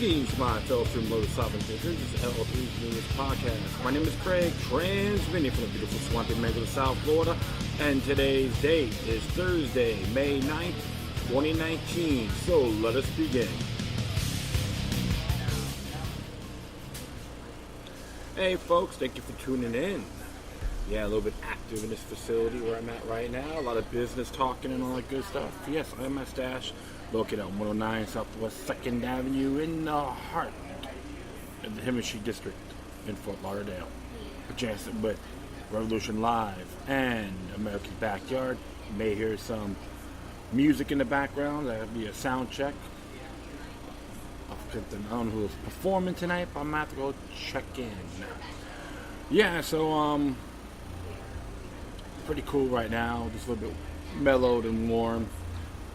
Greetings, my fellow freedom lovers, sovereign thinkers. This is LL3's newest podcast. My name is Craig, transmitting from the beautiful swampy Mango of South Florida, and today's date is Thursday, May 9th, 2019. So let us begin. Hey folks, thank you for tuning in. Yeah, a little bit active in this facility where I'm at right now. A lot of business talking and all that good stuff. Yes, I am my stash. Located at 109 Southwest 2nd Avenue in the heart of the Himmelshire District in Fort Lauderdale. Adjacent with Revolution Live and America's Backyard. You may hear some music in the background. That'll be a sound check. I don't know who's performing tonight, but I'm going to have to go check in. Yeah, so pretty cool right now. Just a little bit mellowed and warm.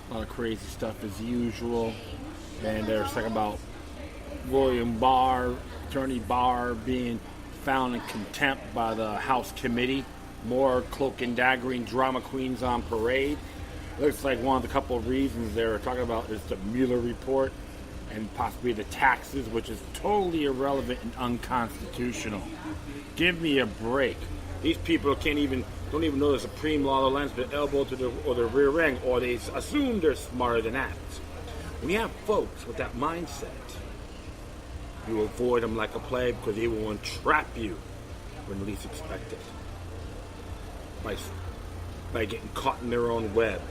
A lot of crazy stuff as usual. And they're talking about William Barr, Attorney Barr, being found in contempt by the House Committee. More cloak and daggering drama queens on parade. Looks like one of the couple of reasons they're talking about is the Mueller report and possibly the taxes, which is totally irrelevant and unconstitutional. Give me a break. These people don't even know the supreme law of the land, the elbow to the rear end, or they assume they're smarter than that. When you have folks with that mindset, you avoid them like a plague because they will entrap you when least expected. By getting caught in their own web.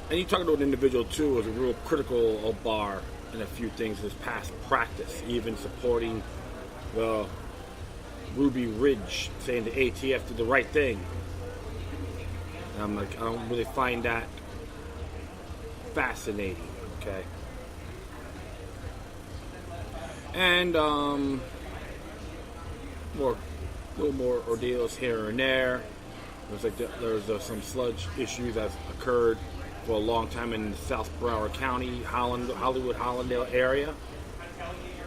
And you talking to an individual too who's real critical of Barr and a few things in his past practice, even supporting the Ruby Ridge, saying the ATF did the right thing. And I'm like, I don't really find that fascinating, okay? And little more ordeals here and there. There's some sludge issues that's occurred for a long time in the South Broward County, Hollywood, Hollandale area,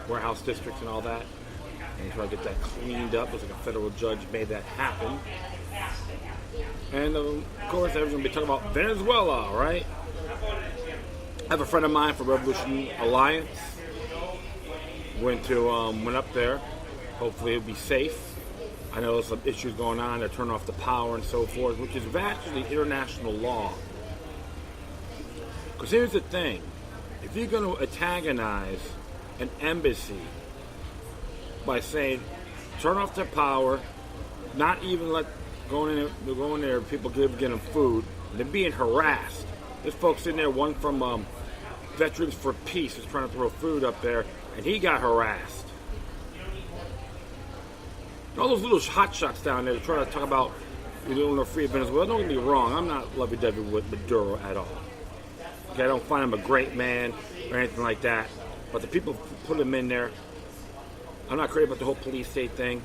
warehouse districts and all that. And try to get that cleaned up. Looks like a federal judge made that happen. And of course, everyone's going to be talking about Venezuela, right? I have a friend of mine from Revolution Alliance. Went up there. Hopefully it'll be safe. I know there's some issues going on. They're turning off the power and so forth, which is actually international law. Because here's the thing. If you're going to antagonize an embassy by saying, turn off their power, not even let go in there, people getting them food, and they're being harassed. There's folks in there, one from Veterans for Peace was trying to throw food up there, and he got harassed. And all those little hotshots down there trying to talk about we don't know free Venezuela. Don't get me wrong, I'm not lovey-dovey with Maduro at all. Okay, I don't find him a great man or anything like that, but the people put him in there. I'm not crazy about the whole police state thing,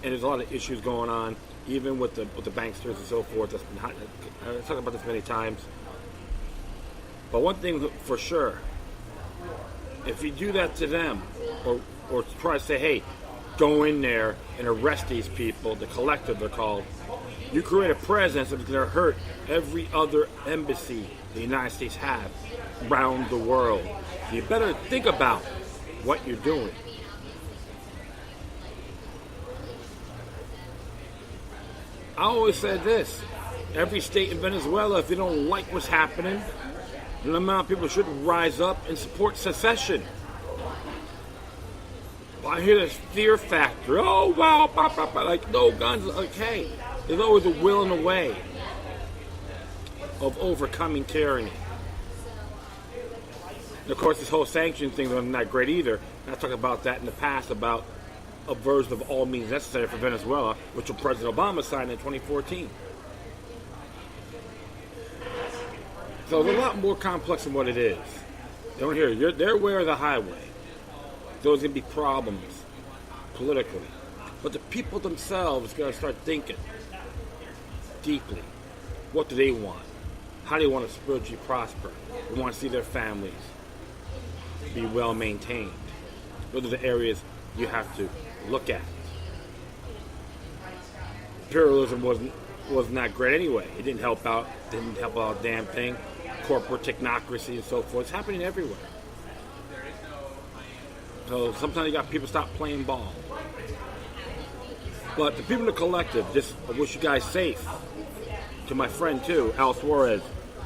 and there's a lot of issues going on, even with the banksters and so forth. That's been I've talked about this many times. But one thing for sure, if you do that to them, or try to say, hey, go in there and arrest these people, the collective they're called, you create a presence that's going to hurt every other embassy the United States have around the world. You better think about what you're doing. I always said this, every state in Venezuela, if you don't like what's happening, the amount of people should rise up and support secession. Well, I hear this fear factor, oh wow, like no guns, okay. There's always a will and a way of overcoming tyranny. And of course, this whole sanction thing wasn't that great either. I talked about that in the past, about a version of all means necessary for Venezuela, which President Obama signed in 2014. So it's a lot more complex than what it is. You don't hear it. They're aware of the highway. There's going to be problems politically. But the people themselves got to start thinking deeply. What do they want? How do they want to spiritually prosper? They want to see their families be well maintained. Those are the areas you have to look at. Imperialism wasn't that great anyway. It didn't help out a damn thing. Corporate technocracy and so forth. It's happening everywhere. So sometimes you got people stop playing ball. But the people in the collective, just I wish you guys safe. To my friend too, Al Suarez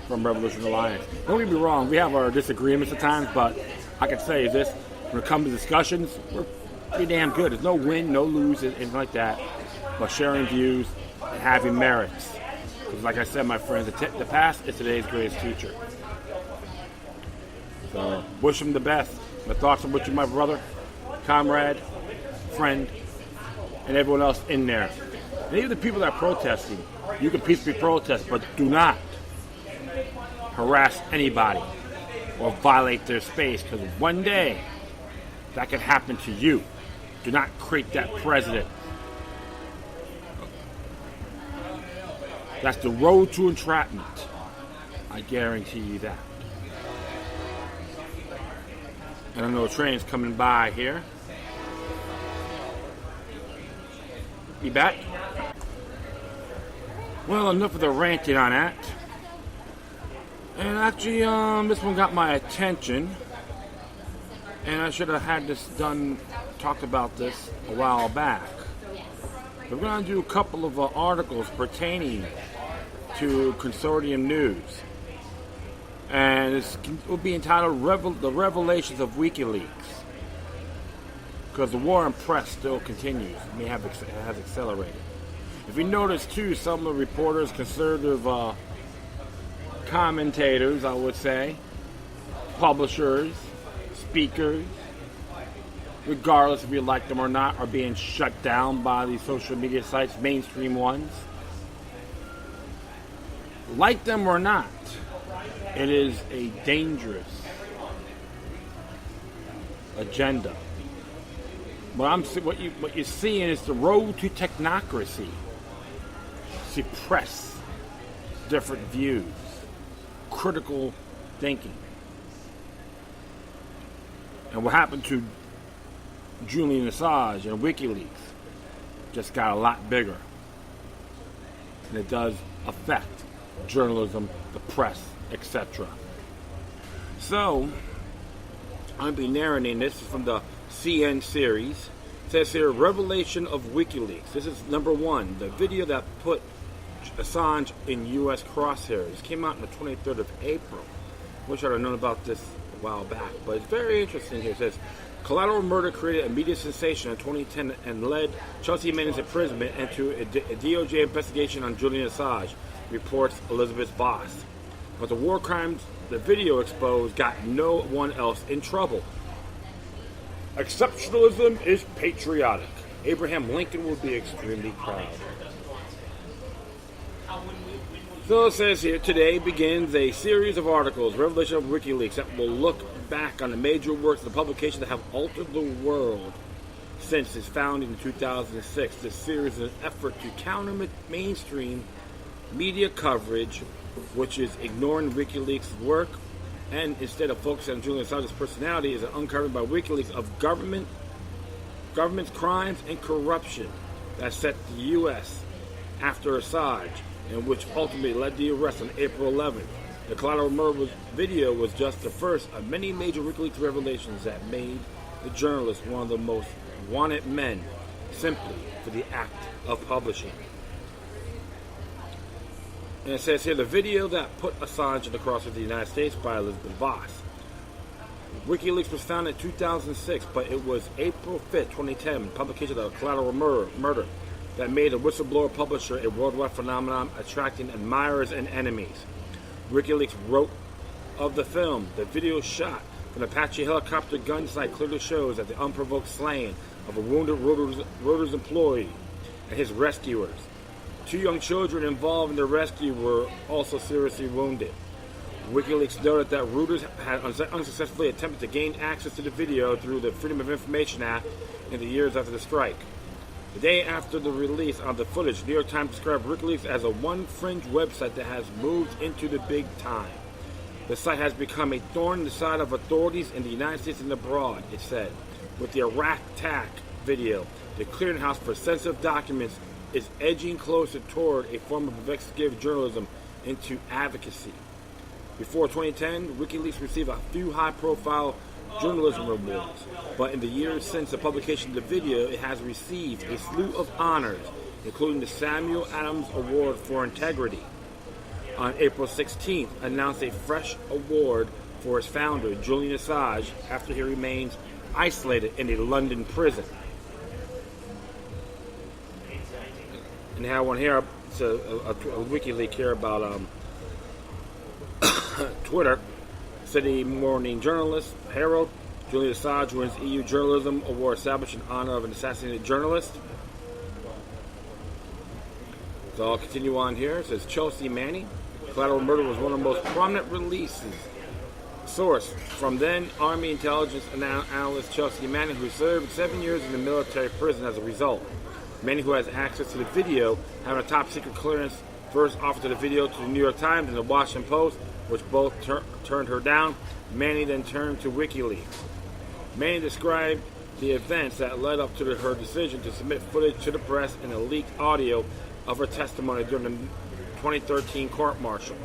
from Revolution Alliance. Don't get me wrong, we have our disagreements at times, but I can say this, when it comes to discussions, we're pretty damn good. There's no win, no lose, anything like that. But sharing views and having merits. Because like I said, my friends, the past is today's greatest teacher. So, wish him the best. My thoughts are with you, my brother, comrade, friend, and everyone else in there. And even the people that are protesting, you can peacefully protest, but do not harass anybody or violate their space, because one day that could happen to you. Do not create that president. That's the road to entrapment. I guarantee you that. And I know a train's coming by here. Be back? Well, enough of the ranting on that. And actually, this one got my attention. And I should have had this talked about this a while back. We're going to do a couple of articles pertaining to Consortium News. And it will be entitled The Revelations of WikiLeaks. Because the war on press still continues. It has accelerated. If you notice, too, some of the reporters, conservative commentators, I would say, publishers, speakers, regardless if you like them or not, are being shut down by these social media sites, mainstream ones. Like them or not, it is a dangerous agenda. What you're seeing is the road to technocracy. Suppress different views, critical thinking. And what happened to Julian Assange and WikiLeaks just got a lot bigger. And it does affect journalism, the press, etc. So, I'm going to be narrating this from the CN series. It says here, Revelation of WikiLeaks. This is number 1, the video that put Assange in U.S. Crosshairs. It came out on the 23rd of April. Wish I'd have known about this a while back, but it's very interesting here. It says, collateral murder created a media sensation in 2010 and led Chelsea Manning's imprisonment into a DOJ investigation on Julian Assange, reports Elizabeth Voss. But the war crimes the video exposed got no one else in trouble. Exceptionalism is patriotic. Abraham Lincoln would be extremely proud. So it says here, today begins a series of articles, Revelation of WikiLeaks, that will look back on the major works of the publication that have altered the world since its founding in 2006. This series is an effort to counter mainstream media coverage, which is ignoring WikiLeaks' work, and instead of focusing on Julian Assange's personality, is an uncovering by WikiLeaks of government's crimes and corruption that set the U.S. after Assange, and which ultimately led to the arrest on April 11th. The collateral murder video was just the first of many major WikiLeaks revelations that made the journalist one of the most wanted men, simply for the act of publishing. And it says here, the video that put Assange in the cross of the United States by Elizabeth Voss. WikiLeaks was founded in 2006, but it was April 5th, 2010, publication of the collateral murder that made a whistleblower publisher a worldwide phenomenon, attracting admirers and enemies. WikiLeaks wrote of the film, the video shot from an Apache helicopter gun site clearly shows that the unprovoked slaying of a wounded Reuters employee and his rescuers. 2 young children involved in the rescue were also seriously wounded. WikiLeaks noted that Reuters had unsuccessfully attempted to gain access to the video through the Freedom of Information Act in the years after the strike. The day after the release of the footage, New York Times described WikiLeaks as a one fringe website that has moved into the big time. The site has become a thorn in the side of authorities in the United States and abroad, it said. With the Iraq TeknoAxe video, the clearinghouse for sensitive documents is edging closer toward a form of investigative journalism into advocacy. Before 2010, WikiLeaks received a few high-profile Journalism Awards. But in the years since the publication of the video, it has received a slew of honors, including the Samuel Adams Award for Integrity. On April 16th, announced a fresh award for its founder, Julian Assange, after he remains isolated in a London prison. And they have one here, it's a WikiLeaks here about Twitter. City Morning Journalist, Herald, Julian Assange wins EU Journalism Award established in honor of an assassinated journalist. So I'll continue on here. It says Chelsea Manning. Collateral Murder was one of the most prominent releases. Source from then Army intelligence analyst Chelsea Manning, who served 7 years in the military prison as a result. Manning, who has access to the video, having a top secret clearance, first offered the video to the New York Times and the Washington Post, which both turned her down. Manning then turned to WikiLeaks. Manning described the events that led up to her decision to submit footage to the press and a leaked audio of her testimony during the 2013 court-martial.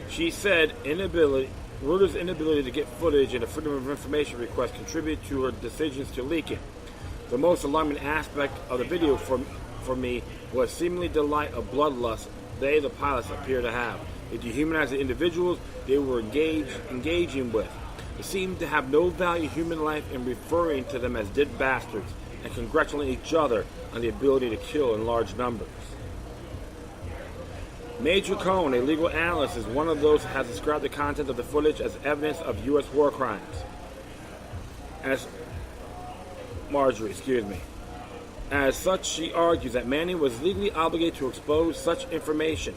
She said Reuters' inability to get footage and a Freedom of Information request contributed to her decisions to leak it. The most alarming aspect of the video for me was seemingly the delight of bloodlust they, the pilots, appear to have. It dehumanized the individuals they were engaging with. It seemed to have no value in human life in referring to them as dead bastards and congratulating each other on the ability to kill in large numbers. Major Cohn, a legal analyst, is one of those who has described the content of the footage as evidence of U.S. war crimes. As such, she argues that Manning was legally obligated to expose such information.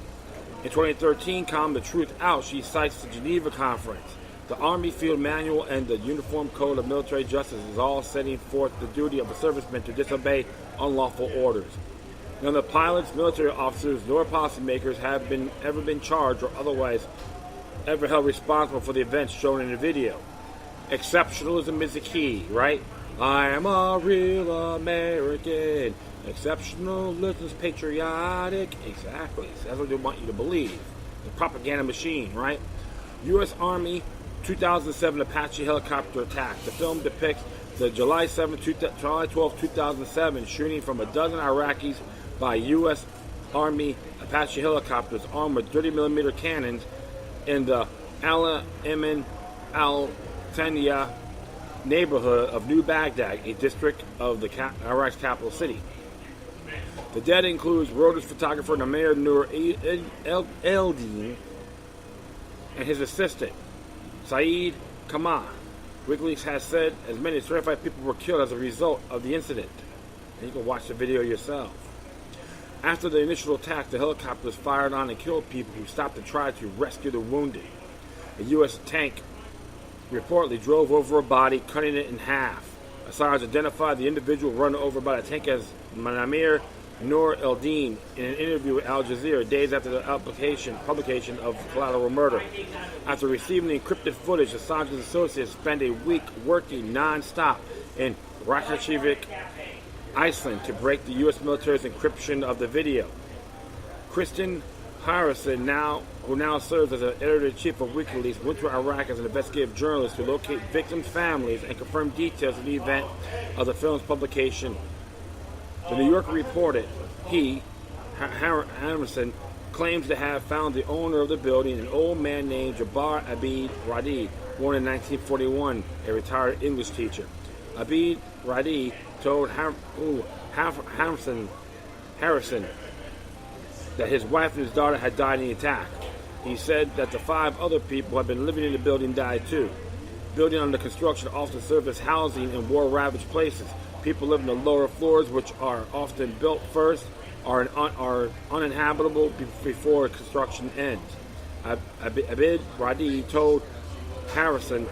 In 2013, The Truth Out, she cites the Geneva Conference. The Army Field Manual and the Uniform Code of Military Justice is all setting forth the duty of a serviceman to disobey unlawful orders. None of the pilots, military officers, nor policymakers have ever been charged or otherwise ever held responsible for the events shown in the video. Exceptionalism is the key, right? I am a real American. Exceptionalism is patriotic. Exactly. So that's what they want you to believe. The propaganda machine, right? U.S. Army 2007 Apache helicopter attack. The film depicts the July 12, 2007 shooting from a dozen Iraqis by U.S. Army Apache helicopters armed with 30mm cannons in the Al-Amin al-Tanya neighborhood of New Baghdad, a district of Iraq's capital city. The dead includes Reuters photographer Namir Nur Eldin and his assistant, Saeed Kama. WikiLeaks has said as many as 35 people were killed as a result of the incident. And you can watch the video yourself. After the initial attack, the helicopters fired on and killed people who stopped to try to rescue the wounded. A U.S. tank reportedly drove over a body, cutting it in half. Assange identified the individual run over by the tank as Namir Nur Eldin in an interview with Al Jazeera days after the publication of Collateral Murder. After receiving the encrypted footage, Assange's associates spent a week working non-stop in Reykjavik, Iceland, to break the U.S. military's encryption of the video. Kristen Harrison, who now serves as an editor-in-chief of WikiLeaks, went to Iraq as an investigative journalist to locate victims' families and confirm details of the event of the film's publication. The New Yorker reported Harrison claims to have found the owner of the building, an old man named Jabbar Abid Radi, born in 1941, a retired English teacher. Abid Radi told Harrison that his wife and his daughter had died in the attack. He said that the 5 other people who had been living in the building died too. The building under construction often served as housing in war-ravaged places. People live in the lower floors, which are often built first, are uninhabitable before construction ends. Abid Radi told Harrison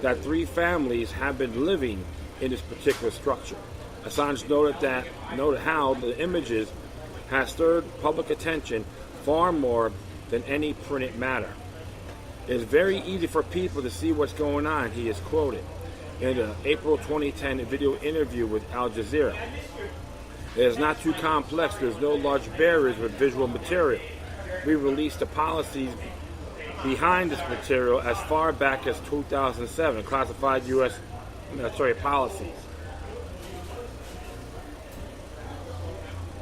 that 3 families have been living in this particular structure. Assange noted how the images has stirred public attention far more than any printed matter. It is very easy for people to see what's going on, he is quoted in an April 2010 video interview with Al Jazeera. It is not too complex. There's no large barriers with visual material. We released the policies behind this material as far back as 2007, classified U.S. military policies.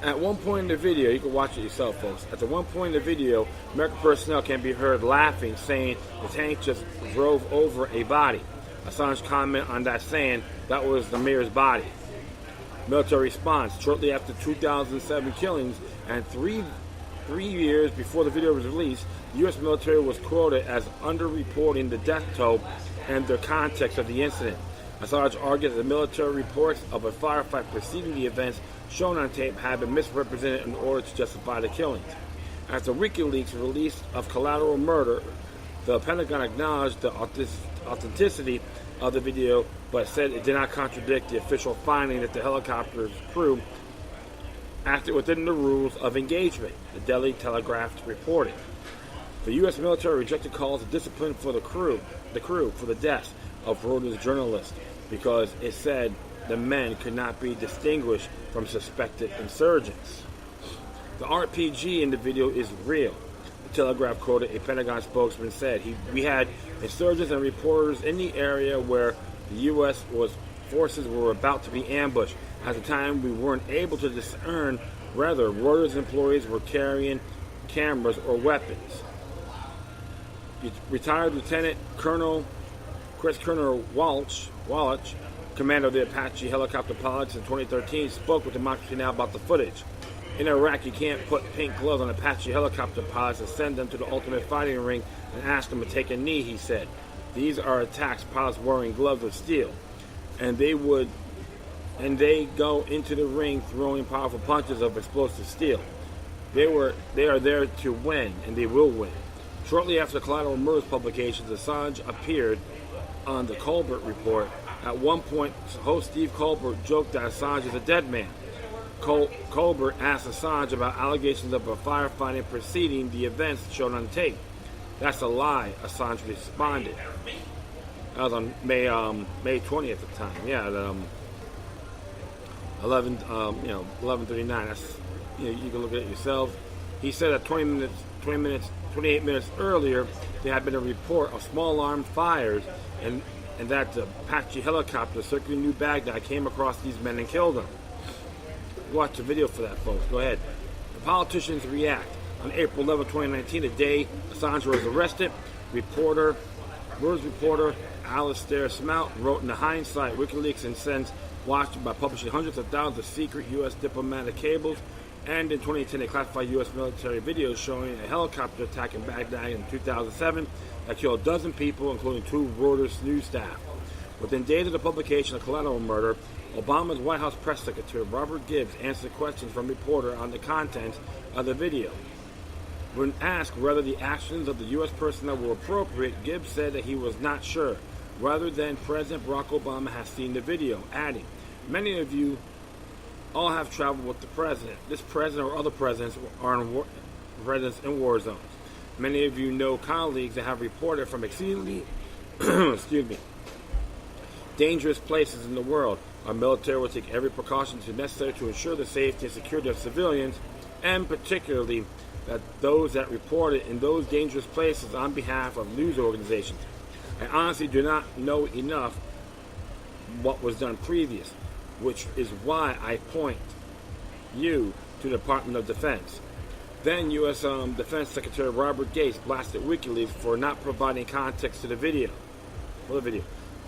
At one point in the video, you can watch it yourself, folks. At the one point in the video, American personnel can be heard laughing, saying the tank just drove over a body. Assange comment on that, saying that was the mayor's body. Military response: shortly after 2007 killings and three years before the video was released, the U.S. military was quoted as underreporting the death toll and the context of the incident. Assange argued that the military reports of a firefight preceding the events shown on tape had been misrepresented in order to justify the killings. After WikiLeaks release of collateral murder, the Pentagon acknowledged the authenticity of the video, but said it did not contradict the official finding that the helicopter's crew acted within the rules of engagement, the Daily Telegraph reported. The U.S. military rejected calls of discipline for the crew for the deaths of Reuters journalists because it said the men could not be distinguished from suspected insurgents. The RPG in the video is real. The Telegraph quoted a Pentagon spokesman said, "We had insurgents and reporters in the area where the U.S. forces were about to be ambushed. At the time, we weren't able to discern whether Reuters employees were carrying cameras or weapons." Retired Lieutenant Colonel Walsh, commander of the Apache helicopter pilots in 2013, spoke with Democracy Now! About the footage. In Iraq, you can't put pink gloves on Apache helicopter pilots and send them to the ultimate fighting ring and ask them to take a knee, he said. These are attacks, pilots wearing gloves of steel. And they go into the ring throwing powerful punches of explosive steel. They are there to win, and they will win. Shortly after the Collateral Murders publications, Assange appeared on the Colbert Report. At one point, host Steve Colbert joked that Assange is a dead man. Colbert asked Assange about allegations of a firefighting preceding the events shown on tape. "That's a lie," Assange responded. That was on May 20th at the time. Yeah, at 11:39. That's, you can look at it yourself. He said that 28 minutes earlier, there had been a report of small armed fires and that the Apache helicopter circling New Baghdad came across these men and killed them. Watch the video for that, folks. Go ahead. The politicians react. On April 11, 2019, the day Assange was arrested, Reuters reporter Alastair Smout wrote in the hindsight WikiLeaks and since watched by publishing hundreds of thousands of secret U.S. diplomatic cables, and in 2010 they classified U.S. military videos showing a helicopter attack in Baghdad in 2007 that killed a dozen people, including 2 Reuters news staff. Within days of the publication of Collateral Murder, Obama's White House press secretary Robert Gibbs answered questions from a reporter on the contents of the video. When asked whether the actions of the U.S. personnel were appropriate, Gibbs said that he was not sure, rather than President Barack Obama has seen the video, adding, "Many of you all have traveled with the president. This president or other presidents are presidents in war zones. Many of you know colleagues that have reported from exceedingly dangerous places in the world. Our military will take every precaution necessary to ensure the safety and security of civilians, and particularly that those that reported in those dangerous places on behalf of news organizations. I honestly do not know enough what was done previous, which is why I point you to the Department of Defense." Then U.S. Defense Secretary Robert Gates blasted WikiLeaks for not providing context to the video.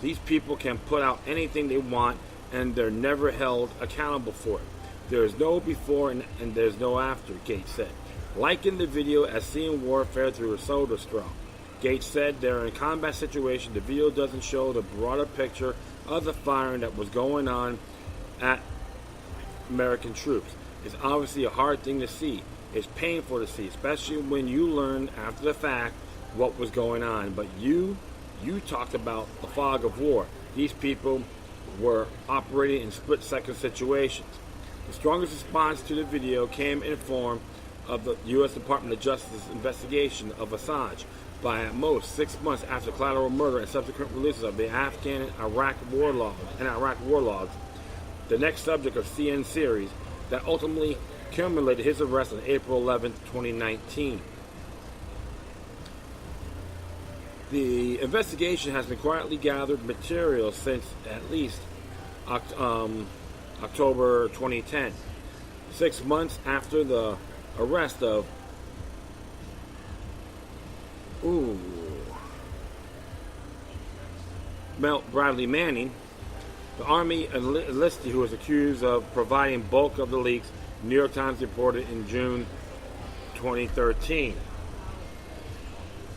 These people can put out anything they want, and they're never held accountable for it. There is no before and there's no after, Gates said. Liken the video as seeing warfare through a soda straw. Gates said they're in a combat situation. The video doesn't show the broader picture of the firing that was going on at American troops. It's obviously a hard thing to see. It's painful to see, especially when you learn after the fact what was going on. But you talked about the fog of war. These people were operating in split-second situations. The strongest response to the video came in the form of the U.S. Department of Justice investigation of Assange by at most 6 months after collateral murder and subsequent releases of the Afghan and Iraq war logs, the next subject of CN series that ultimately culminated his arrest on April 11, 2019. The investigation has been quietly gathered material since at least October 2010, 6 months after the arrest of Bradley Manning, the Army enlistee who was accused of providing bulk of the leaks. New York Times reported in June 2013.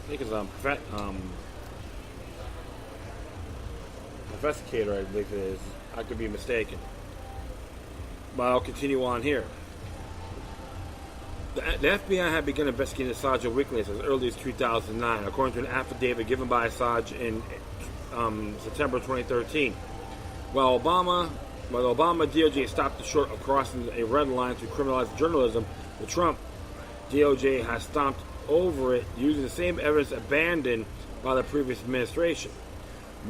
I think it's investigator, I believe it is. I could be mistaken. But I'll continue on here. The FBI had begun investigating Assange and WikiLeaks as early as 2009, according to an affidavit given by Assange in September 2013. While Obama DOJ stopped short of crossing a red line to criminalize journalism, the Trump DOJ has stomped over it using the same evidence abandoned by the previous administration.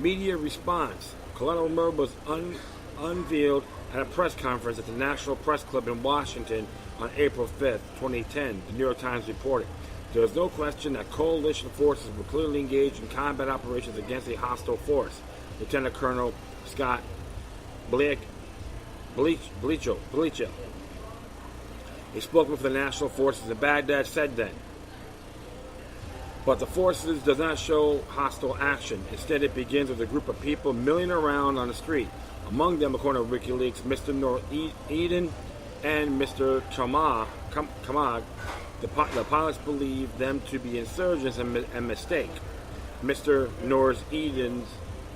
Media response. Collateral murder was unveiled at a press conference at the National Press Club in Washington on April 5th, 2010, the New York Times reported. There is no question that coalition forces were clearly engaged in combat operations against a hostile force. Lieutenant Colonel Scott Bleacho, a spokesman for the National Forces in Baghdad, said then. But the forces does not show hostile action. Instead, it begins with a group of people milling around on the street. Among them, according to WikiLeaks, Mr. Eden and Mr. Kamag. The pilots believe them to be insurgents and mistake. Mr.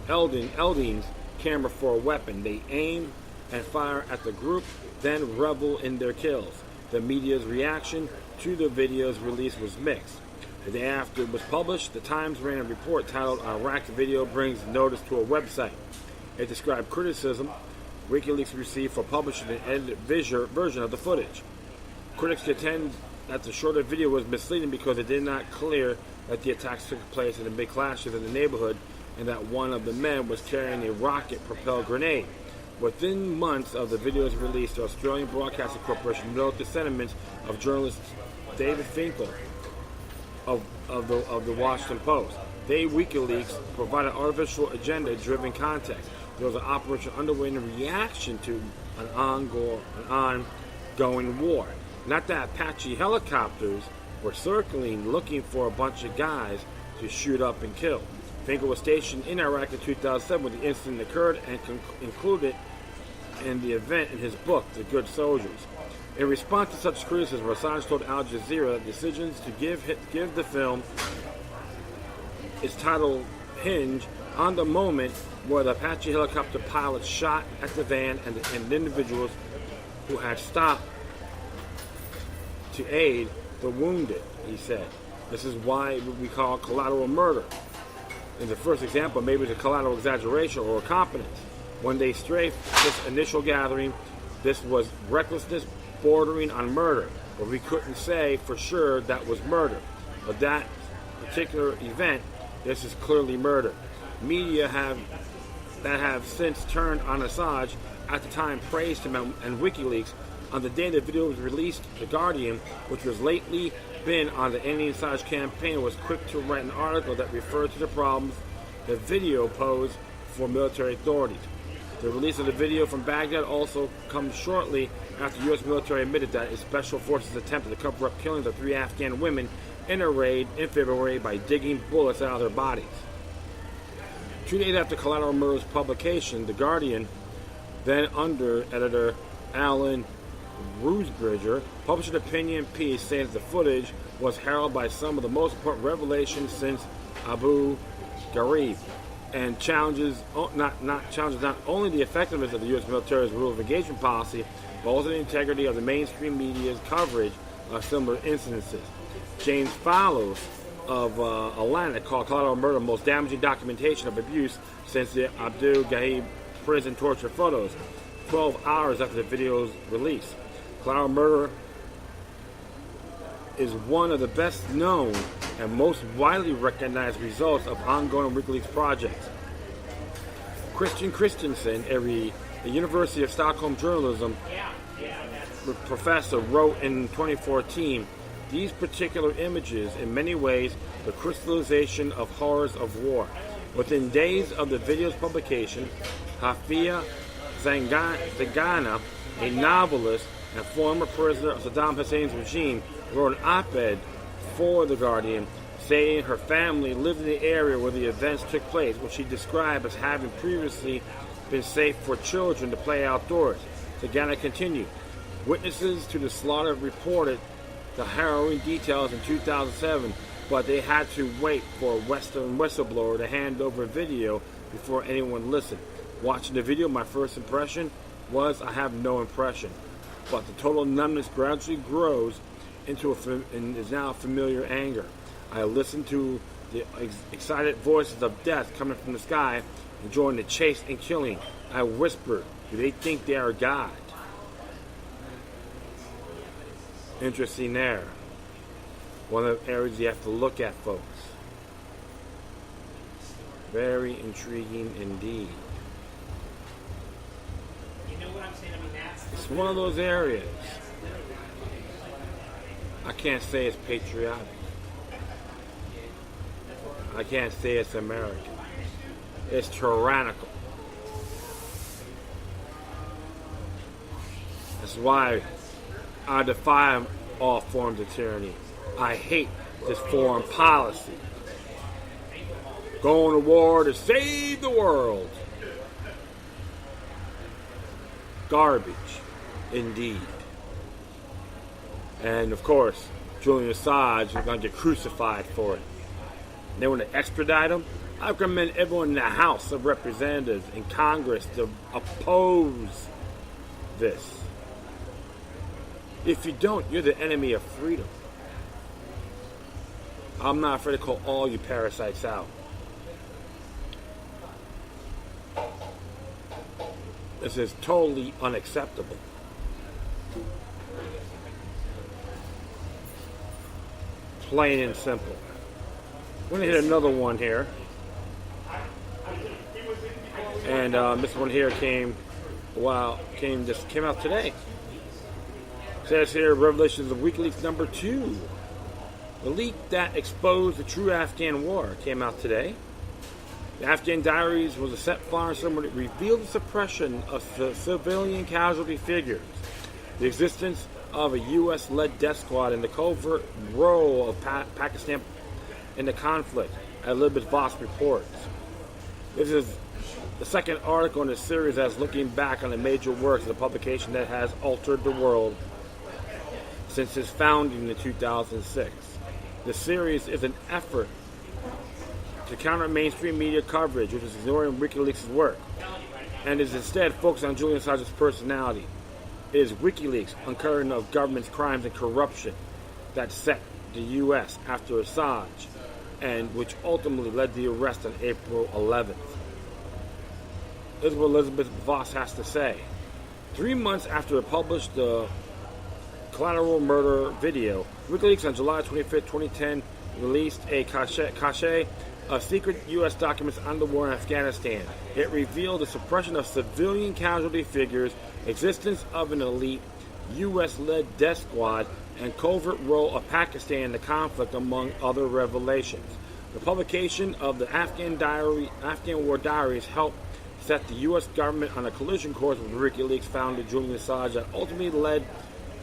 Elding's camera for a weapon. They aim and fire at the group, then revel in their kills. The media's reaction to the video's release was mixed. The day after it was published, the Times ran a report titled "Iraq Video Brings Notice to a Website." It described criticism WikiLeaks received for publishing an edited version of the footage. Critics contend that the shorter video was misleading because it did not clear that the attacks took place in the big clashes in the neighborhood and that one of the men was carrying a rocket-propelled grenade. Within months of the video's release, the Australian Broadcasting Corporation noted the sentiments of journalist David Finkel of the Washington Post. WikiLeaks provided artificial agenda-driven context. There was an operation underway in reaction to an ongoing war. Not that Apache helicopters were circling looking for a bunch of guys to shoot up and kill. Finkel was stationed in Iraq in 2007 when the incident occurred and included in the event in his book, The Good Soldiers. In response to such criticism, Assange told Al Jazeera that decisions to give the film its title hinge on the moment where the Apache helicopter pilots shot at the van and individuals who had stopped to aid the wounded, he said. This is why we call collateral murder. In the first example, maybe it's a collateral exaggeration or incompetence. When they strafed this initial gathering, this was recklessness bordering on murder, but we couldn't say for sure that was murder. But that particular event, this is clearly murder. Media have since turned on Assange. At the time, praised him and WikiLeaks. On the day the video was released, The Guardian, which was lately been on the anti-Assange campaign, was quick to write an article that referred to the problems the video posed for military authorities. The release of the video from Baghdad also comes shortly after the U.S. military admitted that its special forces attempted to cover up killings of 3 Afghan women in a raid in February by digging bullets out of their bodies. 2 days after Collateral Murder's publication, The Guardian, then under-editor Alan Rusbridger, published an opinion piece saying that the footage was heralded by some of the most important revelations since Abu Ghraib, and challenges not only the effectiveness of the U.S. military's rule of engagement policy, but also the integrity of the mainstream media's coverage of similar incidences. James Fallows of Atlanta called Collateral Murder the most damaging documentation of abuse since the Abu Ghraib prison torture photos, 12 hours after the video's release. Collateral Murder is one of the best known and most widely recognized results of ongoing WikiLeaks projects. Christian Christensen, a University of Stockholm journalism professor, wrote in 2014, These particular images, in many ways, the crystallization of horrors of war. Within days of the video's publication, Hafia Zagana, a novelist and former prisoner of Saddam Hussein's regime, wrote an op-ed for The Guardian saying her family lived in the area where the events took place, which she described as having previously been safe for children to play outdoors. Zagana continued, witnesses to the slaughter reported the harrowing details in 2007, but they had to wait for a Western whistleblower to hand over a video before anyone listened. Watching the video, my first impression was I have no impression, but the total numbness gradually grows into and is now familiar anger. I listened to the excited voices of death coming from the sky, enjoying the chase and killing. I whispered, do they think they are God? Interesting there. One of the areas you have to look at, folks. Very intriguing indeed. You know what I'm saying? I mean, it's one of those areas. I can't say it's patriotic. I can't say it's American. It's tyrannical. That's why I defy all forms of tyranny. I hate this foreign policy. Going to war to save the world. Garbage, indeed. And of course, Julian Assange is going to get crucified for it. And they want to extradite him. I recommend everyone in the House of Representatives and Congress to oppose this. If you don't, you're the enemy of freedom. I'm not afraid to call all you parasites out. This is totally unacceptable. Plain and simple. We're going to hit another one here. And this one here came out today. It says here, Revelations of WikiLeaks number 2. The leak that exposed the true Afghan war came out today. The Afghan Diaries was a set fire somewhere that revealed the suppression of civilian casualty figures, the existence of a U.S.-led death squad, and the covert role of Pakistan in the conflict, Elizabeth Voss reports. This is the second article in the series that's looking back on the major works of the publication that has altered the world since its founding in 2006. The series is an effort to counter mainstream media coverage, which is ignoring WikiLeaks' work, and is instead focused on Julian Assange's personality. It is WikiLeaks uncovering of government's crimes and corruption that set the U.S. after Assange, and which ultimately led to the arrest on April 11th. This is what Elizabeth Voss has to say. 3 months after it published the collateral murder video, WikiLeaks on July 25th, 2010 released a cache of secret U.S. documents on the war in Afghanistan. It revealed the suppression of civilian casualty figures, existence of an elite U.S.-led death squad, and covert role of Pakistan in the conflict, among other revelations. The publication of the Afghan War Diaries helped set the U.S. government on a collision course with WikiLeaks founder Julian Assange that ultimately led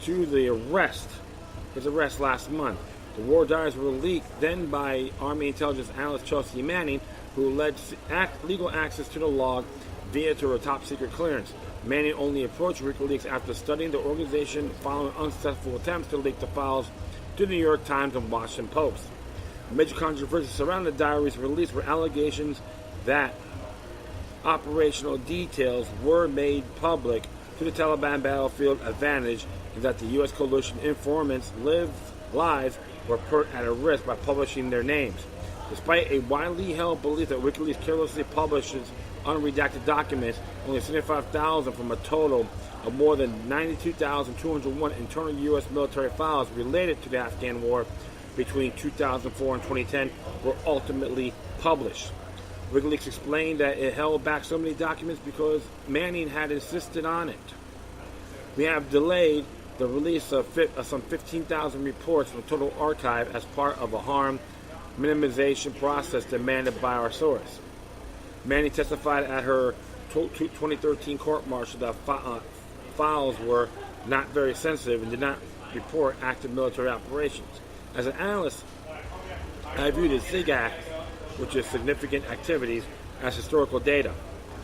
to his arrest last month. The War Diaries were leaked then by Army intelligence analyst Chelsea Manning, who led legal access to the log via to a top-secret clearance. Manning only approached WikiLeaks after studying the organization following unsuccessful attempts to leak the files to the New York Times and Washington Post. Major controversies surrounding the diaries release were allegations that operational details were made public to the Taliban battlefield advantage, and that the U.S. coalition informants' lives were put at a risk by publishing their names. Despite a widely held belief that WikiLeaks carelessly publishes unredacted documents, only 75,000 from a total of more than 92,201 internal U.S. military files related to the Afghan war between 2004 and 2010 were ultimately published. WikiLeaks explained that it held back so many documents because Manning had insisted on it. We have delayed the release of some 15,000 reports from the total archive as part of a harm minimization process demanded by our source. Manning testified at her 2013 court-martial that files were not very sensitive and did not report active military operations. As an analyst, I viewed the SIGAC, which is significant activities, as historical data.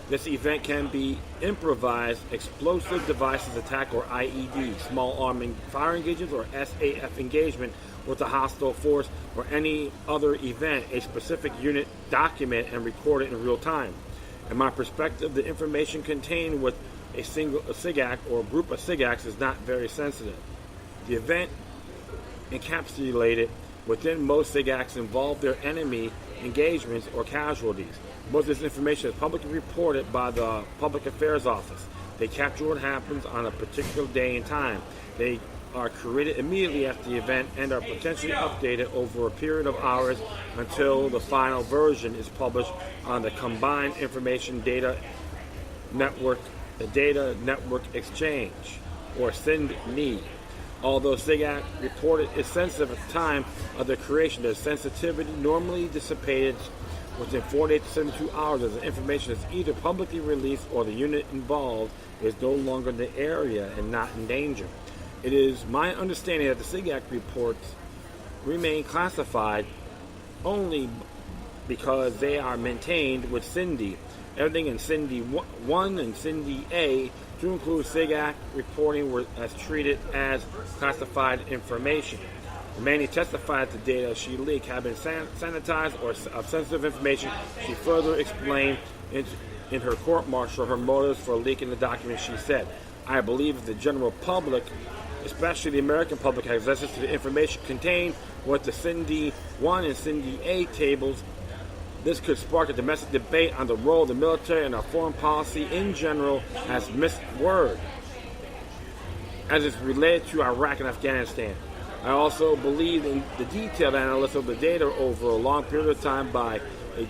This event can be improvised explosive devices attack, or IED, small arming fire engagements, or SAF engagement with a hostile force, or any other event a specific unit document and record it in real time. In my perspective, the information contained with a SIGAC or a group of SIGACs is not very sensitive. The event encapsulated within most SIGACs involve their enemy engagements or casualties. Most of this information is publicly reported by the Public Affairs Office. They capture what happens on a particular day and time. They are created immediately after the event and are potentially updated over a period of hours until the final version is published on the Combined Information Data Network, the Data Network Exchange, or CINDNE. Although SIGAC reported is sensitive at the time of the creation, the sensitivity normally dissipated within 48 to 72 hours as the information is either publicly released or the unit involved is no longer in the area and not in danger. It is my understanding that the SIGAC reports remain classified only because they are maintained with CINDE. Everything in CINDE 1 and CINDE A, to include SIGAC reporting, as treated as classified information. Manny testified that the data she leaked had been sanitized or of sensitive information. She further explained in her court-martial her motives for leaking the documents. She said, "I believe that the general public, especially the American public, has access to the information contained with the CINDE 1 and CINDE A tables. This could spark a domestic debate on the role of the military and our foreign policy in general as misword, as it's related to Iraq and Afghanistan. I also believe in the detailed analysis of the data over a long period of time by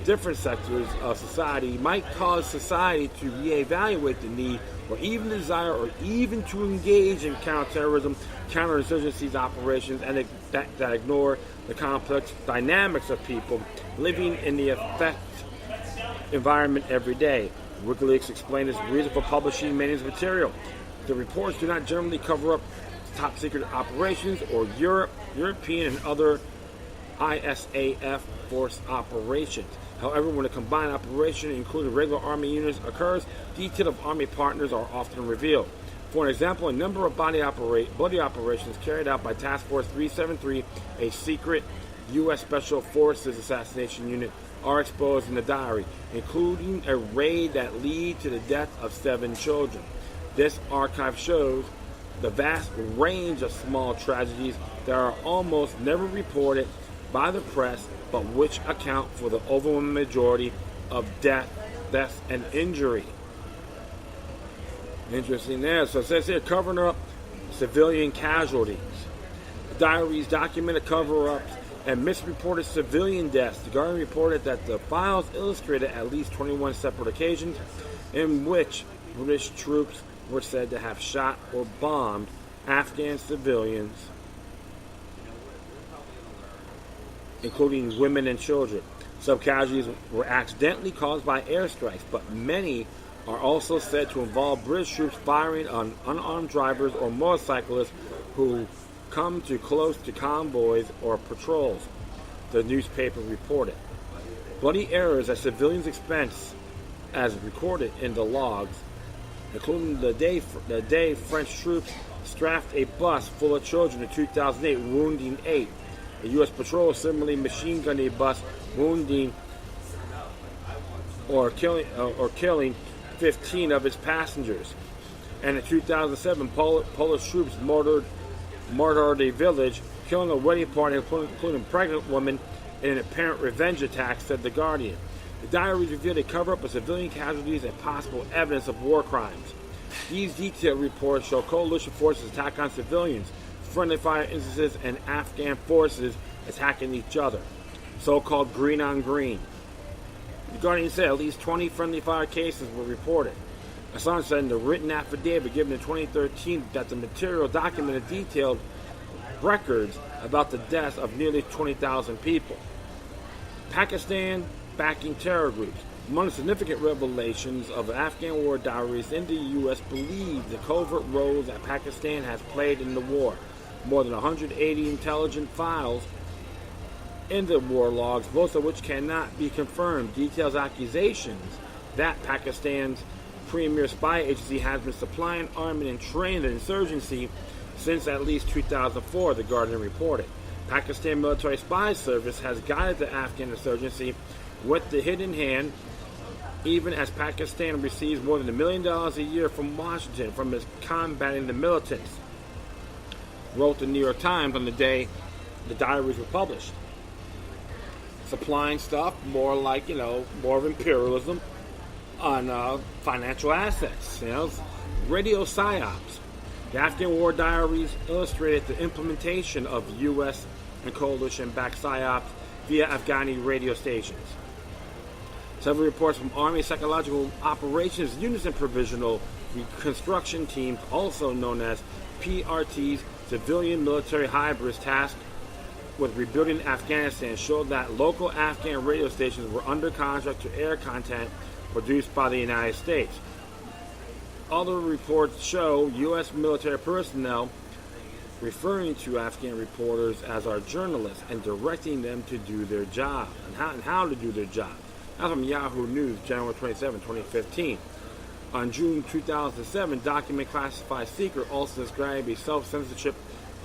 different sectors of society might cause society to reevaluate the need or even desire or even to engage in counterterrorism, counterinsurgency operations, and that ignore the complex dynamics of people living in the effect environment every day." WikiLeaks explained its reason for publishing Manning's material. The reports do not generally cover up top secret operations or European and other ISAF force operations. However, when a combined operation, including regular Army units, occurs, details of Army partners are often revealed. For an example, a number of bloody operations carried out by Task Force 373, a secret U.S. Special Forces assassination unit, are exposed in the diary, including a raid that led to the death of 7 children. This archive shows the vast range of small tragedies that are almost never reported by the press, but which account for the overwhelming majority of deaths and injury. Interesting there. So it says here, covering up civilian casualties. The diaries documented cover-ups and misreported civilian deaths. The Guardian reported that the files illustrated at least 21 separate occasions in which British troops were said to have shot or bombed Afghan civilians, including women and children. Some casualties were accidentally caused by airstrikes, but many are also said to involve British troops firing on unarmed drivers or motorcyclists who come too close to convoys or patrols, the newspaper reported. Bloody errors at civilians' expense, as recorded in the logs, including the day French troops strafed a bus full of children in 2008, wounding 8. A U.S. patrol similarly machine-gunned a bus, wounding or killing 15 of its passengers. And in 2007, Polish troops murdered a village, killing a wedding party, including a pregnant woman, in an apparent revenge attack, said The Guardian. The diaries revealed a cover-up of civilian casualties and possible evidence of war crimes. These detailed reports show coalition forces attack on civilians, friendly fire instances, and Afghan forces attacking each other. So-called green on green. The Guardian said at least 20 friendly fire cases were reported. Assange said in the written affidavit given in 2013 that the material documented detailed records about the deaths of nearly 20,000 people. Pakistan backing terror groups. Among the significant revelations of Afghan war diaries in the U.S. believe the covert roles that Pakistan has played in the war. More than 180 intelligent files in the war logs, most of which cannot be confirmed, details accusations that Pakistan's premier spy agency has been supplying armament and training the insurgency since at least 2004, The Guardian reported. Pakistan Military Spy Service has guided the Afghan insurgency with the hidden hand, even as Pakistan receives more than $1 million a year from Washington from its combating the militants, wrote the New York Times on the day the diaries were published. Supplying stuff, more like, more of imperialism on financial assets, radio psyops. The Afghan war diaries illustrated the implementation of U.S. and coalition-backed psyops via Afghani radio stations. Several reports from Army Psychological Operations Units and Provisional Reconstruction Teams, also known as PRTs, civilian military hybrids tasked with rebuilding Afghanistan, showed that local Afghan radio stations were under contract to air content produced by the United States. Other reports show U.S. military personnel referring to Afghan reporters as our journalists and directing them to do their job and how to do their job. That's from Yahoo News, January 27, 2015. On June 2007, document classified secret also described a self-censorship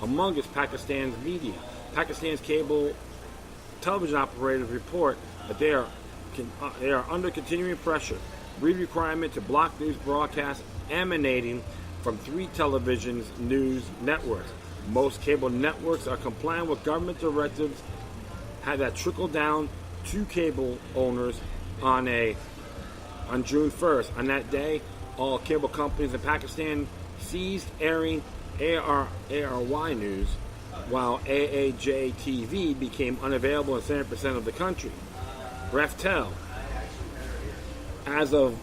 among its Pakistan's media. Pakistan's cable television operators report that they are under continuing pressure, requirement to block news broadcasts emanating from 3 television news networks. Most cable networks are complying with government directives that trickle down to cable owners on June 1st. On that day, all cable companies in Pakistan ceased airing ARY news, while AAJ TV became unavailable in 70% of the country. Reftel. As of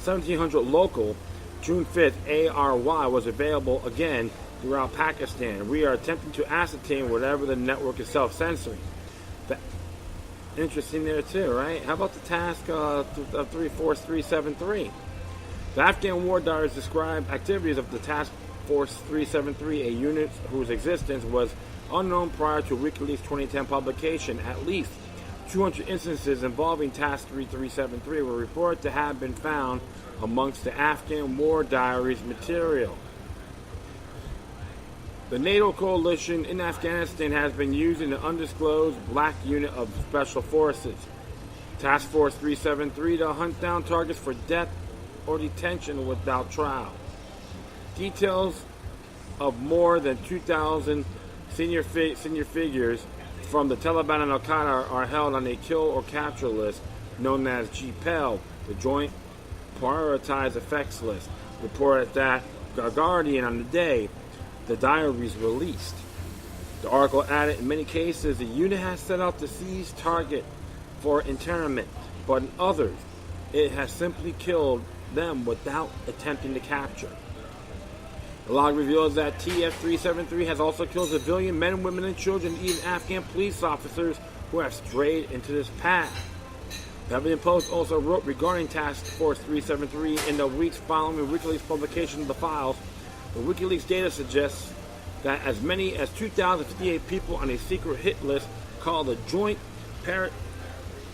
1700 local, June 5th, ARY was available again throughout Pakistan. We are attempting to ascertain whatever the network is self-censoring. Interesting there too, right? How about the task 34373? The Afghan war diaries describe activities of the Task Force 373, a unit whose existence was unknown prior to WikiLeaks 2010 publication. At least 200 instances involving Task 373 were reported to have been found amongst the Afghan war diaries material. The NATO coalition in Afghanistan has been using the undisclosed black unit of special forces, Task Force 373, to hunt down targets for death or detention without trial. Details of more than 2,000 senior figures from the Taliban and Al-Qaeda are held on a kill or capture list known as GPEL, the Joint Prioritized Effects List. Reported that Guardian on the day the diaries released. The article added, in many cases, the unit has set out to seize target for internment, but in others, it has simply killed them without attempting to capture. The log reveals that TF-373 has also killed civilian men, women, and children, even Afghan police officers who have strayed into this path. The Huffington Post also wrote regarding Task Force 373 in the weeks following WikiLeaks publication of the files. The WikiLeaks data suggests that as many as 2,058 people on a secret hit list called the Joint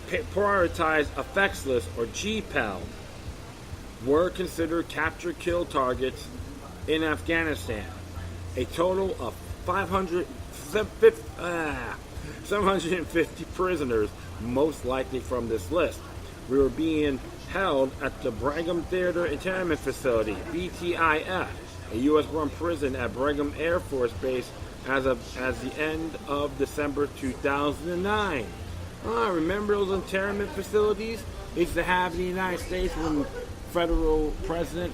Prioritized Effects List, or GPEL, were considered capture-kill targets in Afghanistan. A total of 750 prisoners, most likely from this list, were being held at the Brigham Theater Internment Facility, BTIF, a U.S.-run prison at Brigham Air Force Base as the end of December 2009. Remember those internment facilities they used to have in the United States when federal president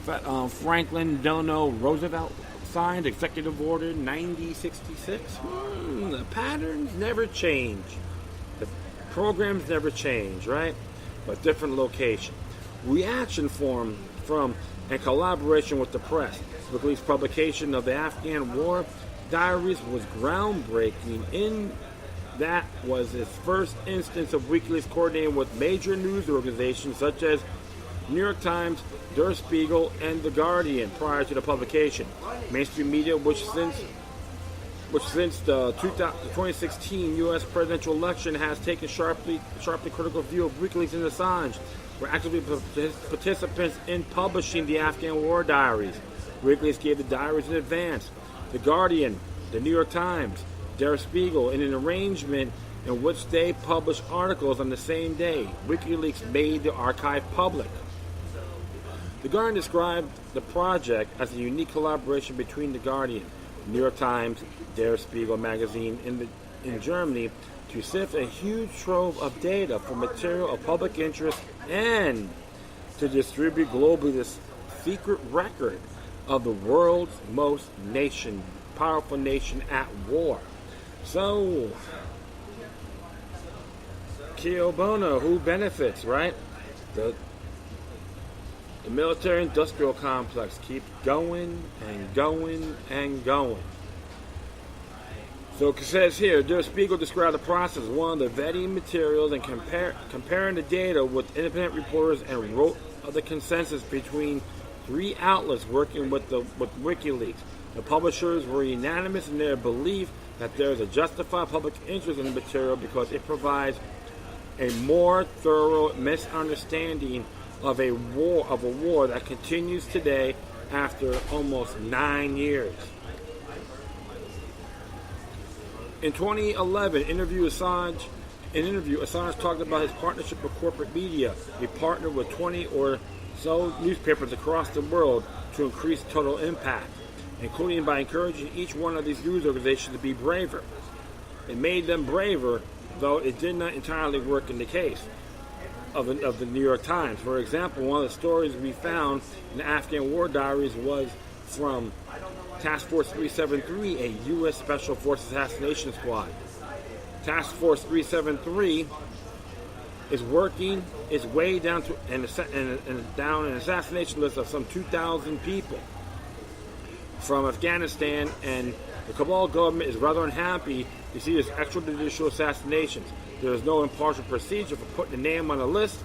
Franklin Delano Roosevelt signed Executive Order 9066? The patterns never change. The programs never change, right? But different location. reaction from and collaboration with the press. WikiLeaks' publication of the Afghan War Diaries was groundbreaking in that was its first instance of WikiLeaks coordinating with major news organizations such as New York Times, Der Spiegel, and The Guardian prior to the publication. Mainstream media, which since the 2016 U.S. presidential election has taken sharply critical view of WikiLeaks and Assange, were actively participants in publishing the Afghan War Diaries. WikiLeaks gave the diaries in advance. The Guardian, the New York Times, Der Spiegel, in an arrangement in which they published articles on the same day. WikiLeaks made the archive public. The Guardian described the project as a unique collaboration between The Guardian, New York Times, Der Spiegel magazine in Germany to sift a huge trove of data for material of public interest and to distribute globally this secret record of the world's most powerful nation at war. So, Kio Bono, who benefits, right? The military-industrial complex keeps going and going and going. So it says here, Der Spiegel described the process as one of the vetting materials and comparing the data with independent reporters and wrote of the consensus between three outlets working with WikiLeaks. The publishers were unanimous in their belief that there is a justified public interest in the material because it provides a more thorough misunderstanding of a war that continues today after almost 9 years. In 2011, Assange talked about his partnership with corporate media. He partnered with 20 or so newspapers across the world to increase total impact, including by encouraging each one of these news organizations to be braver. It made them braver, though it did not entirely work in the case of the New York Times. For example, one of the stories we found in the Afghan War Diaries was from Task Force 373, a U.S. Special Forces assassination squad. Task Force 373 is working its way down to an assassination list of some 2,000 people from Afghanistan, and the Kabul government is rather unhappy to see these extrajudicial assassinations. There is no impartial procedure for putting a name on a list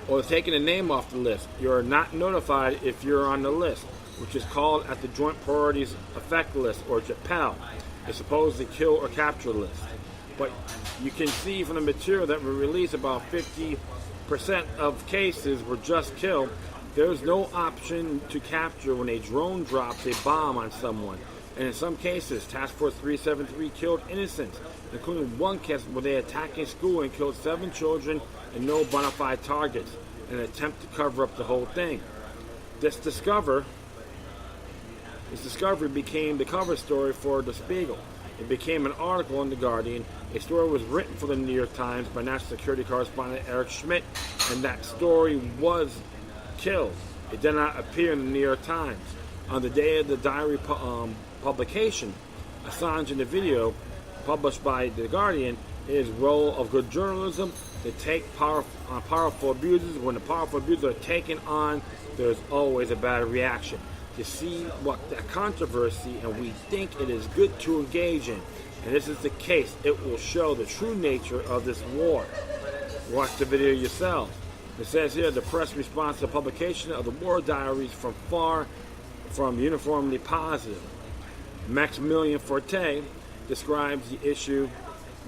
or taking a name off the list. You are not notified if you're on the list, which is called at the Joint Priorities Effect List, or JPEL. It's supposed to kill or capture list. But you can see from the material that we released, about 50% of cases were just kill. There's no option to capture when a drone drops a bomb on someone. And in some cases, Task Force 373 killed innocents, including one case where they attacked a school and killed 7 children and no bona fide targets, in an attempt to cover up the whole thing. This discovery became the cover story for The Spiegel. It became an article in The Guardian. A story was written for the New York Times by national security correspondent Eric Schmidt, and that story was killed. It did not appear in the New York Times. On the day of the diary publication, Assange, in the video published by The Guardian, his role of good journalism to take powerful abusers. When the powerful abusers are taken on, there's always a bad reaction. To see what that controversy, and we think it is good to engage in, and this is the case, it will show the true nature of this war. Watch the video yourselves. It says here, the press response to the publication of the War Diaries far from uniformly positive. Maximilian Forte describes the issue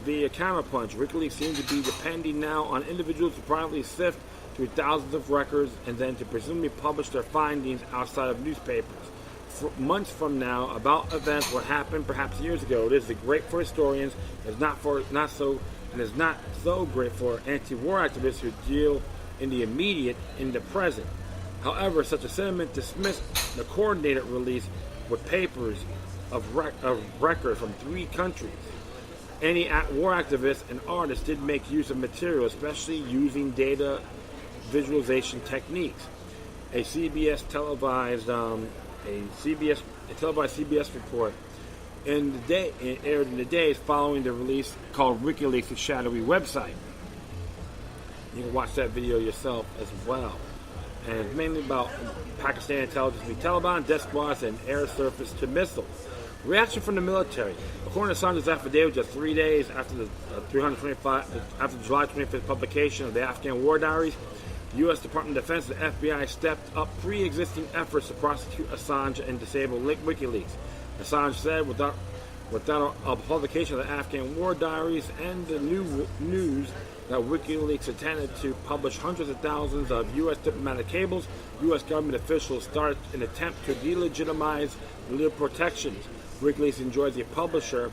via counterpunch. WikiLeaks seems to be depending now on individuals to privately sift through thousands of records and then to presumably publish their findings outside of newspapers. For months from now, about events what happened perhaps years ago. It is great for historians. It's not so great for anti-war activists who deal in the immediate, in the present. However, such a sentiment dismissed the coordinated release with papers of record from 3 countries. Any war activists and artists did make use of material, especially using data visualization techniques. A televised CBS report aired in the days following the release, called WikiLeaks' shadowy website. You can watch that video yourself as well. And it's mainly about Pakistan intelligence to Taliban, death squads, and air surface to missiles. Reaction from the military. According to Assange's affidavit, just 3 days after the July 25th publication of the Afghan War Diaries, the U.S. Department of Defense and the FBI stepped up pre-existing efforts to prosecute Assange and disable WikiLeaks. Assange said, without a publication of the Afghan War Diaries and the news that WikiLeaks intended to publish hundreds of thousands of U.S. diplomatic cables, U.S. government officials started an attempt to delegitimize legal protections. WikiLeaks enjoys a publisher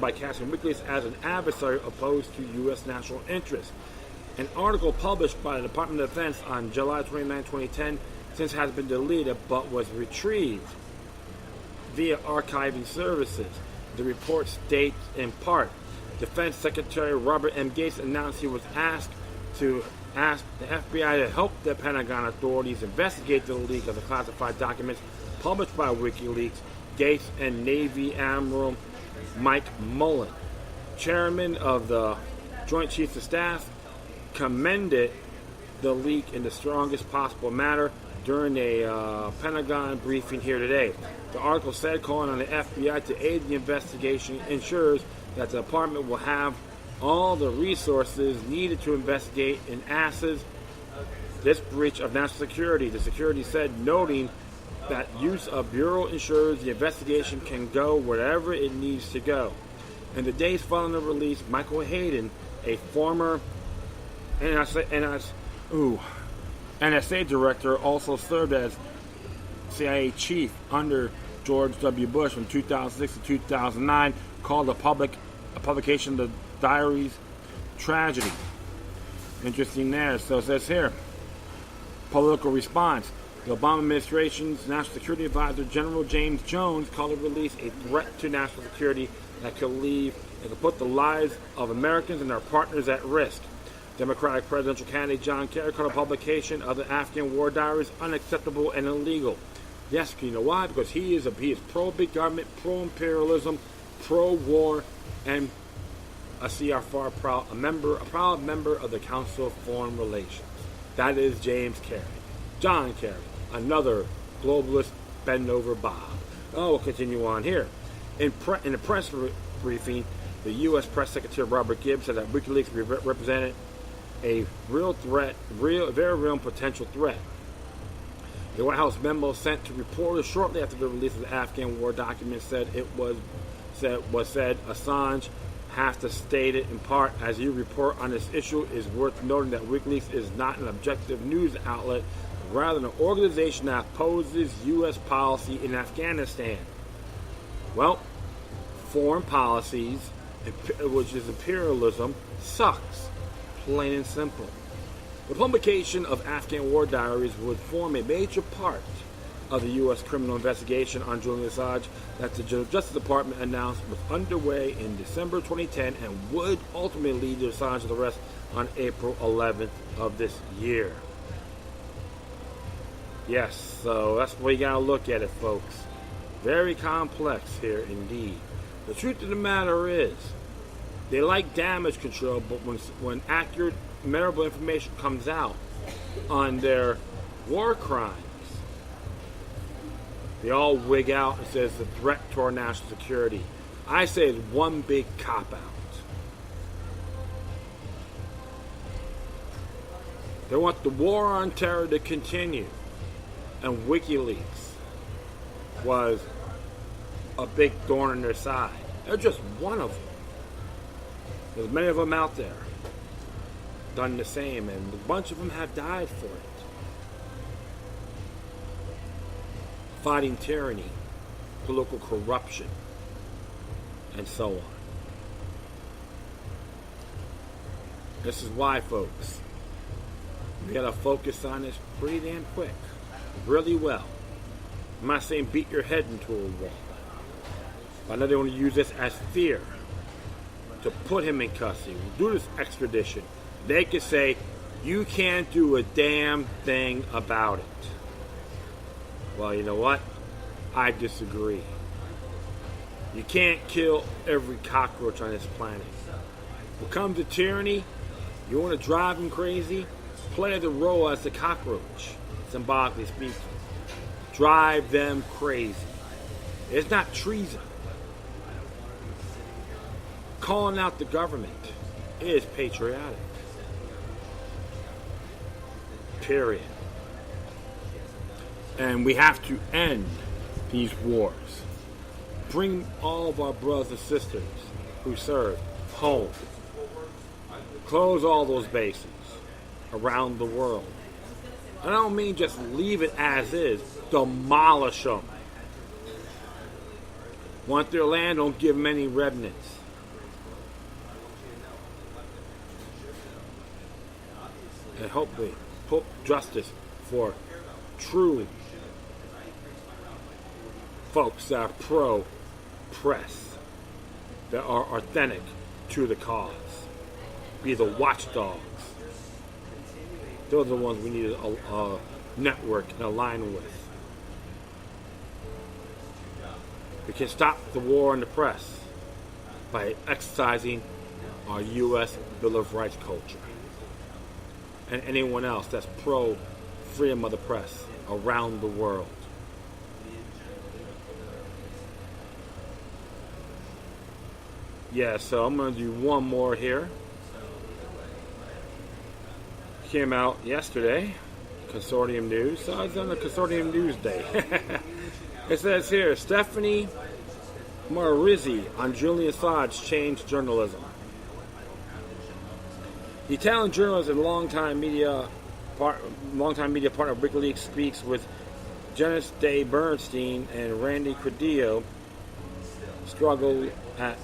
by casting WikiLeaks as an adversary opposed to U.S. national interests. An article published by the Department of Defense on July 29, 2010, since has been deleted but was retrieved via archiving services. The report states in part, Defense Secretary Robert M. Gates announced he was asked the FBI to help the Pentagon authorities investigate the leak of the classified documents published by WikiLeaks. Gates and Navy Admiral Mike Mullen, chairman of the Joint Chiefs of Staff, commended the leak in the strongest possible manner during a Pentagon briefing here today. The article said calling on the FBI to aid the investigation ensures that the department will have all the resources needed to investigate and assess this breach of national security. The security said, noting that use of Bureau ensures the investigation can go wherever it needs to go. In the days following the release, Michael Hayden, a former NSA director, also served as CIA chief under George W. Bush from 2006 to 2009, called a publication of the diaries tragedy. Interesting there. So it says here, political response. The Obama administration's National Security Advisor, General James Jones, called the release a threat to national security that could put the lives of Americans and our partners at risk. Democratic presidential candidate John Kerry called the publication of the Afghan War Diaries unacceptable and illegal. Yes, you know why? Because he is pro-big government, pro-imperialism, pro-war, and a proud member of the Council of Foreign Relations. That is James Kerry. John Kerry, another globalist bend-over Bob. Oh, we'll continue on here. In a press briefing, the U.S. Press Secretary Robert Gibbs said that WikiLeaks represented a real threat, very real and potential threat. The White House memo sent to reporters shortly after the release of the Afghan war document said Assange has to state it in part, as you report on this issue, is worth noting that WikiLeaks is not an objective news outlet, rather an organization that opposes U.S. policy in Afghanistan. Well, foreign policies, which is imperialism, sucks. Plain and simple. The publication of Afghan War Diaries would form a major part of the U.S. criminal investigation on Julian Assange that the Justice Department announced was underway in December 2010 and would ultimately lead to Assange's arrest on April 11th of this year. Yes, so that's the way you gotta look at it, folks. Very complex here indeed. The truth of the matter is, they like damage control, but when accurate, memorable information comes out on their war crimes, they all wig out and says the threat to our national security. I say it's one big cop-out. They want the war on terror to continue, and WikiLeaks was a big thorn in their side. They're just one of them. There's many of them out there done the same, and a bunch of them have died for it. Fighting tyranny, political corruption, and so on. This is why, folks, we gotta focus on this pretty damn quick, really well. I'm not saying beat your head into a wall, but I know they want to use this as fear to put him in custody. We'll do this extradition. They could say, you can't do a damn thing about it. Well, you know what? I disagree. You can't kill every cockroach on this planet. When it comes to tyranny, You want to drive them crazy? Play the role as the cockroach, symbolically speaking. Drive them crazy. It's not treason. Calling out the government is patriotic. Period. And we have to end these wars. Bring all of our brothers and sisters who served home. Close all those bases around the world. I don't mean just leave it as is. Demolish them. Want their land? Don't give them any remnants. And hopefully put justice for true folks that are pro-press, that are authentic to the cause. Be the watchdogs. Those are the ones we need a network and align with. We can stop the war on the press by exercising our U.S. Bill of Rights culture. And anyone else that's pro-freedom of the press around the world. Yeah, so I'm going to do one more here. Came out yesterday, Consortium News. So it's on the Consortium News Day. It says here, Stefania Maurizi on Julian Assange changed journalism. The Italian journalist and longtime media partner of WikiLeaks speaks with Janice Day Bernstein and Randy Credillo struggle at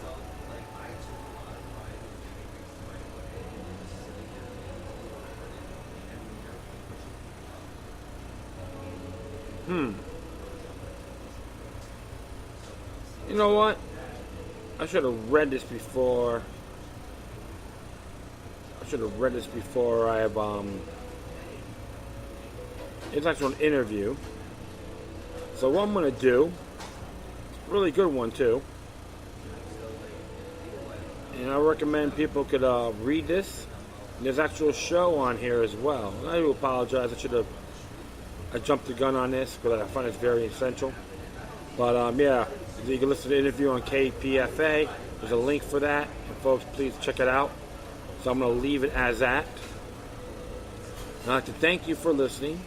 You know what? I should have read this before. I have it's actually an interview. So what I'm going to do, really good one too, and I recommend people could read this. And there's actual show on here as well. And I do apologize. I jumped the gun on this because I find it's very essential. But yeah, you can listen to the interview on KPFA. There's a link for that, and folks, please check it out. So I'm going to leave it as that. I'd like to thank you for listening.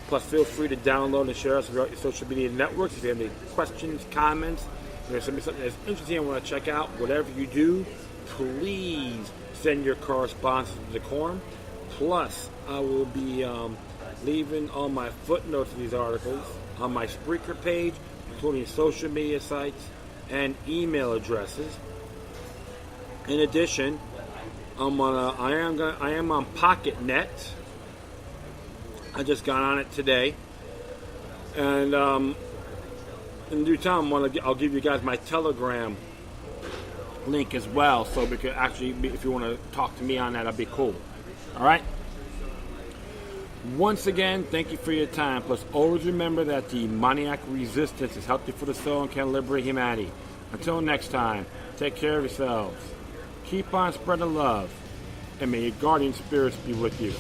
Plus, feel free to download and share us throughout your social media networks. If you have any questions, comments, if there's something that's interesting I want to check out, whatever you do, please send your correspondence to Decorum. Plus, I will be leaving all my footnotes of these articles on my Spreaker page, including social media sites and email addresses. In addition, I am on PocketNet. I just got on it today, and in due time, I'll give you guys my Telegram link as well, so we could actually, if you want to talk to me on that, that'd be cool. All right. Once again, thank you for your time. Plus, always remember that the demoniac resistance is healthy for the soul and can liberate humanity. Until next time, take care of yourselves. Keep on spreading love, and may your guardian spirits be with you.